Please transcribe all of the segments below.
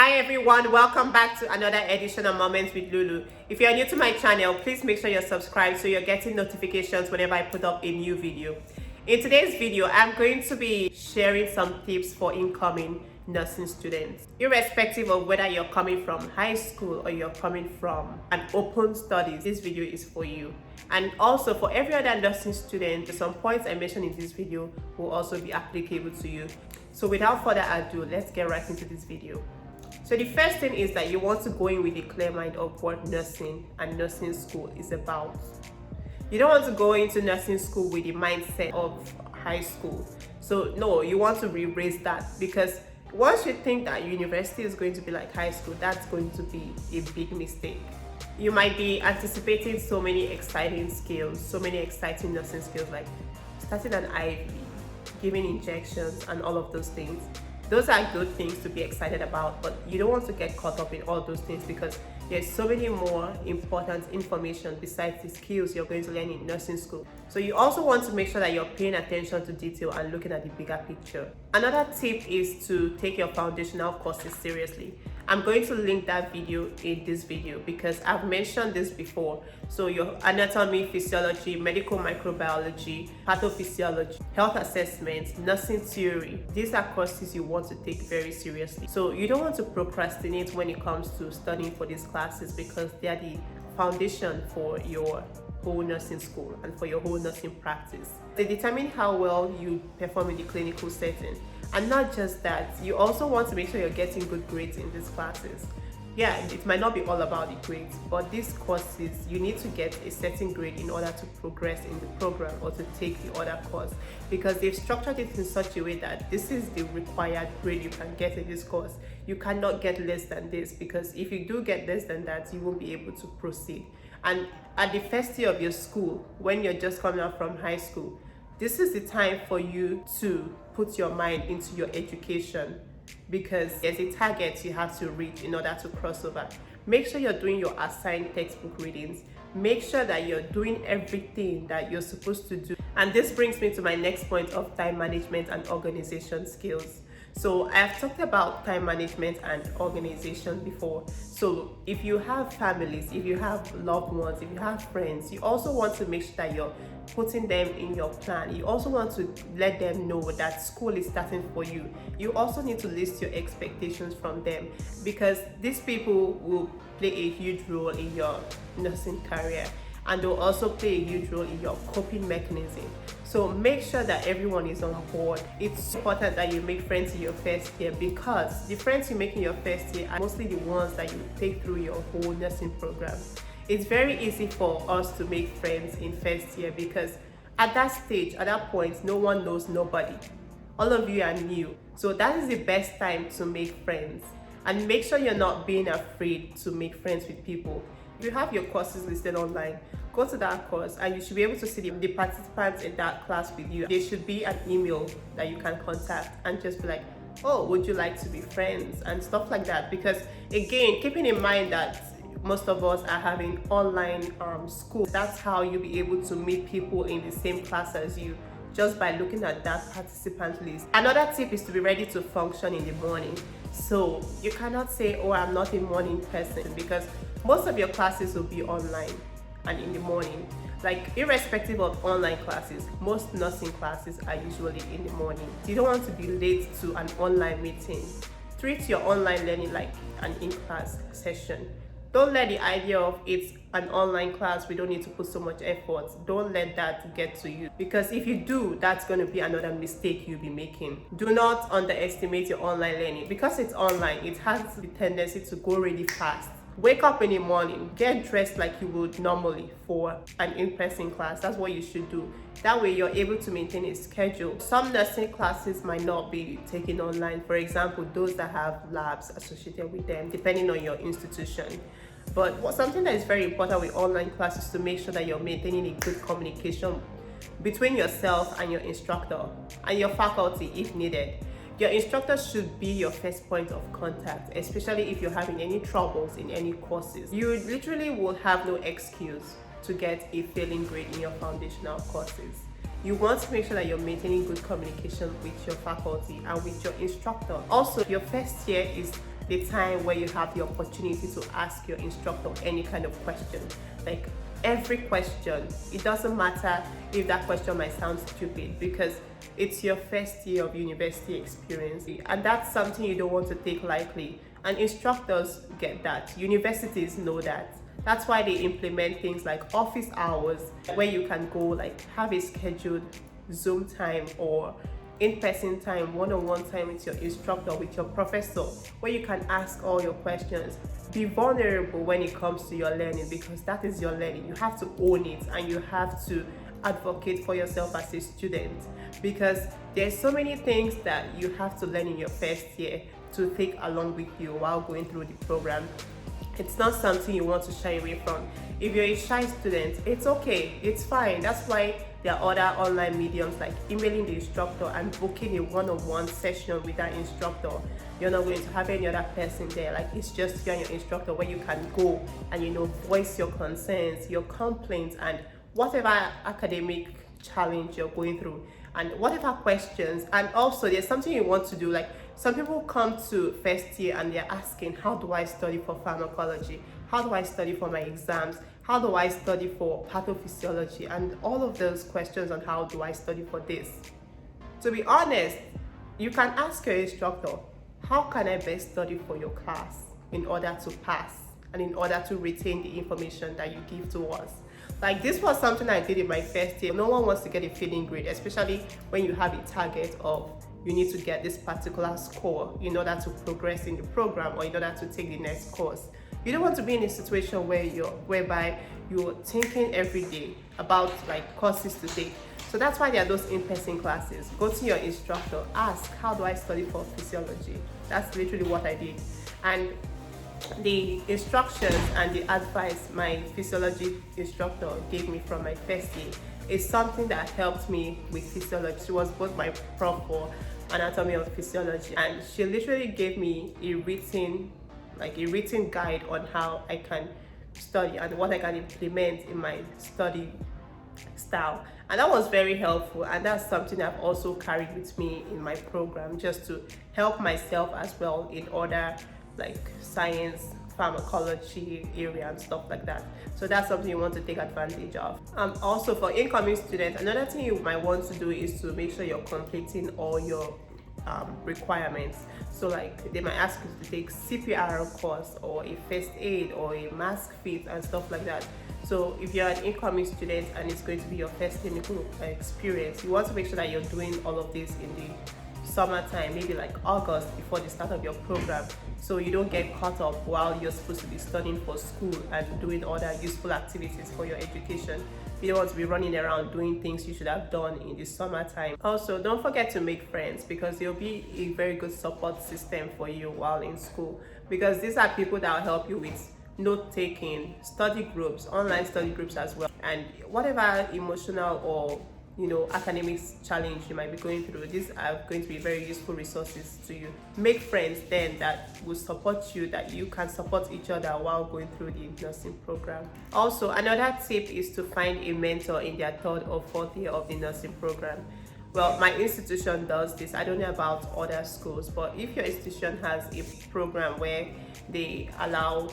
Hi everyone, welcome back to another edition of Moments with Lulu. If you're new to my channel, please make sure you're subscribed so you're getting notifications whenever I put up a new video. In today's video, I'm going to be sharing some tips for incoming nursing students. Irrespective of whether you're coming from high school or you're coming from an open studies, this video is for you. And also for every other nursing student, some points I mentioned in this video will also be applicable to you. So without further ado, let's get right into this video. So the first thing is that you want to go in with a clear mind of what nursing and nursing school is about. You don't want to go into nursing school with the mindset of high school. So no, you want to re-raise that, because once you think that university is going to be like high school, that's going to be a big mistake. You might be anticipating so many exciting skills, so many exciting nursing skills, like starting an IV, giving injections and all of those things. Those are good things to be excited about, but you don't want to get caught up in all those things, because there's so many more important information besides the skills you're going to learn in nursing school. So you also want to make sure that you're paying attention to detail and looking at the bigger picture. Another tip is to take your foundational courses seriously. I'm going to link that video in this video because I've mentioned this before. So your anatomy, physiology, medical microbiology, pathophysiology, health assessments, nursing theory, these are courses you want to take very seriously. So you don't want to procrastinate when it comes to studying for these classes, because they are the foundation for your whole nursing school and for your whole nursing practice. They determine how well you perform in the clinical setting. And not just that, you also want to make sure you're getting good grades in these classes. Yeah, it might not be all about the grades, but these courses, you need to get a certain grade in order to progress in the program or to take the other course, because they've structured it in such a way that this is the required grade you can get in this course. You cannot get less than this, because if you do get less than that, you won't be able to proceed. And at the first year of your school, when you're just coming out from high school, this is the time for you to put your mind into your education, because there's a target you have to reach in order to cross over. Make sure you're doing your assigned textbook readings. Make sure that you're doing everything that you're supposed to do. And this brings me to my next point of time management and organization skills. So I've talked about time management and organization before. So if you have families, if you have loved ones, if you have friends, you also want to make sure that you're putting them in your plan. You also want to let them know that school is starting for you. You also need to list your expectations from them, because these people will play a huge role in your nursing career, and they'll also play a huge role in your coping mechanism. So make sure that everyone is on board. It's important that you make friends in your first year, because the friends you make in your first year are mostly the ones that you take through your whole nursing program. It's very easy for us to make friends in first year, because at that stage, at that point, no one knows nobody. All of you are new. So that is the best time to make friends. And make sure you're not being afraid to make friends with people. If you have your courses listed online, go to that course and you should be able to see the participants in that class with you. There should be an email that you can contact and just be like, oh, would you like to be friends, and stuff like that. Because again, keeping in mind that most of us are having online school, that's how you'll be able to meet people in the same class as you, just by looking at that participant list. Another tip is to be ready to function in the morning. So you cannot say, oh, I'm not a morning person, because most of your classes will be online and in the morning. Like, irrespective of online classes, most nursing classes are usually in the morning. You don't want to be late to an online meeting. Treat your online learning like an in-class session. Don't let the idea of it's an online class, we don't need to put so much effort. Don't let that get to you, because if you do, that's going to be another mistake you'll be making. Do not underestimate your online learning. Because it's online, it has the tendency to go really fast. Wake up in the morning, get dressed like you would normally for an in-person class. That's what you should do. That way you're able to maintain a schedule. Some nursing classes might not be taken online. For example, those that have labs associated with them, depending on your institution. But something that is very important with online classes is to make sure that you're maintaining a good communication between yourself and your instructor and your faculty if needed. Your instructor should be your first point of contact, especially if you're having any troubles in any courses. You literally will have no excuse to get a failing grade in your foundational courses. You want to make sure that you're maintaining good communication with your faculty and with your instructor. Also, your first year is the time where you have the opportunity to ask your instructor any kind of question. Like every question, it doesn't matter if that question might sound stupid, because it's your first year of university experience, and that's something you don't want to take lightly. And instructors get that, universities know that. That's why they implement things like office hours, where you can go like have a scheduled Zoom time or in-person time, one-on-one time with your instructor, with your professor, where you can ask all your questions. Be vulnerable when it comes to your learning, because that is your learning. You have to own it, and you have to advocate for yourself as a student, because there's so many things that you have to learn in your first year to take along with you while going through the program. It's not something you want to shy away from. If you're a shy student, it's okay, it's fine. That's why there are other online mediums like emailing the instructor and booking a one-on-one session with that instructor. You're not going to have any other person there. Like, it's just you and your instructor, where you can go and voice your concerns, your complaints, and whatever academic challenge you're going through, and whatever questions. And also, there's something you want to do. Like, some people come to first year and they're asking, how do I study for pharmacology? How do I study for my exams? How do I study for pathophysiology? And all of those questions on how do I study for this. To be honest, you can ask your instructor, how can I best study for your class in order to pass and in order to retain the information that you give to us? Like, this was something I did in my first year. No one wants to get a failing grade, especially when you have a target of you need to get this particular score in order to progress in the program or in order to take the next course. You don't want to be in a situation whereby you're thinking every day about like courses to take. So that's why there are those in-person classes. Go to your instructor, ask, how do I study for physiology? That's literally what I did. And the instructions and the advice my physiology instructor gave me from my first year is something that helped me with physiology. She was both my prof for anatomy and physiology, and she literally gave me a written guide on how I can study and what I can implement in my study style. And that was very helpful, and that's something I've also carried with me in my program, just to help myself as well in other like science, pharmacology area and stuff like that. So that's something you want to take advantage of. Also, for incoming students, another thing you might want to do is to make sure you're completing all your requirements. So like, they might ask you to take CPR course or a first aid or a mask fit and stuff like that. So if you're an incoming student and it's going to be your first clinical experience, you want to make sure that you're doing all of this in the summertime, maybe like August, before the start of your program, so you don't get caught up while you're supposed to be studying for school and doing other useful activities for your education. You don't want to be running around doing things you should have done in the summertime. Also, don't forget to make friends, because there'll be a very good support system for you while in school, because these are people that will help you with note-taking, study groups, online study groups as well, and whatever emotional or academics challenge you might be going through. These are going to be very useful resources to you. Make friends then that will support you, that you can support each other while going through the nursing program. Also, another tip is to find a mentor in their third or fourth year of the nursing program. Well, my institution does this. I don't know about other schools, but if your institution has a program where they allow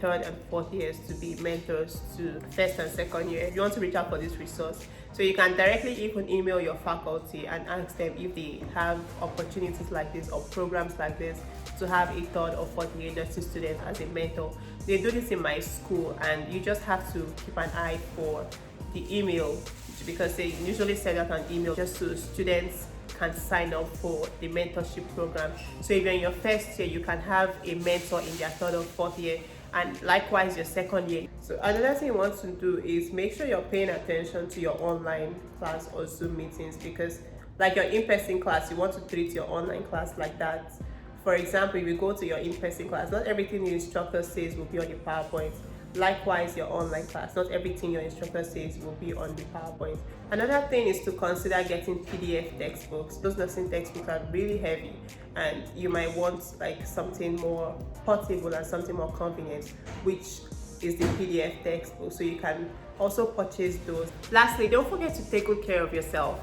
third and fourth years to be mentors to first and second year, you want to reach out for this resource. So you can directly even email your faculty and ask them if they have opportunities like this or programs like this to have a third or fourth year nursing student as a mentor. They do this in my school, and you just have to keep an eye for the email, because they usually send out an email just so students can sign up for the mentorship program. So if you're in your first year, you can have a mentor in their third or fourth year, and likewise your second year. So another thing you want to do is make sure you're paying attention to your online class or Zoom meetings, because like your in-person class, you want to treat your online class like that. For example, if you go to your in-person class, not everything the instructor says will be on the PowerPoint. Likewise, your online class, not everything your instructor says will be on the PowerPoint. Another thing is to consider getting PDF textbooks. Those nursing textbooks are really heavy, and you might want like something more portable and something more convenient, which is the PDF textbook. So you can also purchase those. Lastly, don't forget to take good care of yourself.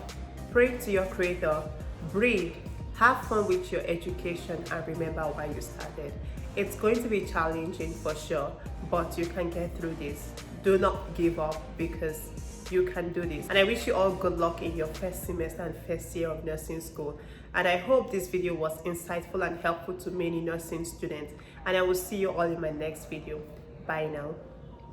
Pray to your Creator. Breathe. Have fun with your education and remember why you started. It's going to be challenging for sure, but you can get through this. Do not give up because you can do this. And I wish you all good luck in your first semester and first year of nursing school. And I hope this video was insightful and helpful to many nursing students. And I will see you all in my next video. Bye now.